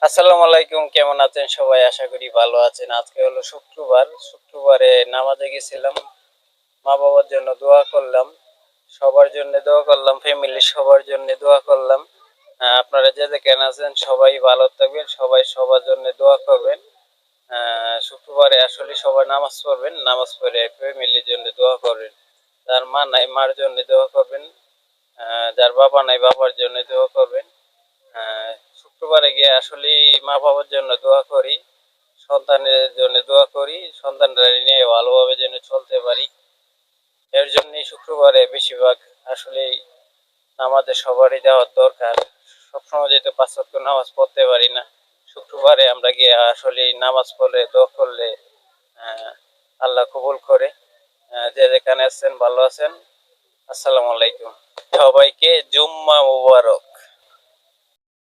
আসসালামু আলাইকুম, কেমন আছেন সবাই? আশা করি ভালো আছেন। আজকে হলো শুক্রবার। শুক্রবারে নামাজে গেছিলাম। মা-বাবার জন্য দোয়া করলাম। সবার জন্য দোয়া করলাম। ফ্যামিলির সবার জন্য দোয়া করলাম। আপনারা যে যেখানে আছেন সবাই ভালো থাকবেন। সবাই সবার জন্য দোয়া করবেন। শুক্রবারে আসলে সবাই নামাজ পড়বেন। নামাজ পড়ে ফ্যামিলির জন্য দোয়া করবেন। যার মা নাই মার জন্য দোয়া করবেন। যার বাবা নাই বাবার জন্য দোয়া করবেন। শুক্রবারে গিয়ে আসলেই মা-বাবার জন্য দোয়া করি। সন্তানের জন্য দোয়া করি। সন্তানরা নিয়ে ভালোভাবে যেন চলতে পারি। এর জন্যই শুক্রবারে বেশিরভাগ আসলেই নামাজে সবারই যাওয়ার দরকার। সবসময় যেহেতু ৫ ওয়াক্ত নামাজ পড়তে পারি না। শুক্রবারে আমরা গিয়ে আসলেই নামাজ পড়লে দোয়া করলে আল্লাহ কবুল করে। যে যেখানে আছেন ভালো আছেন। আসসালামু আলাইকুম। সবাইকে জুম্মা মুবারক।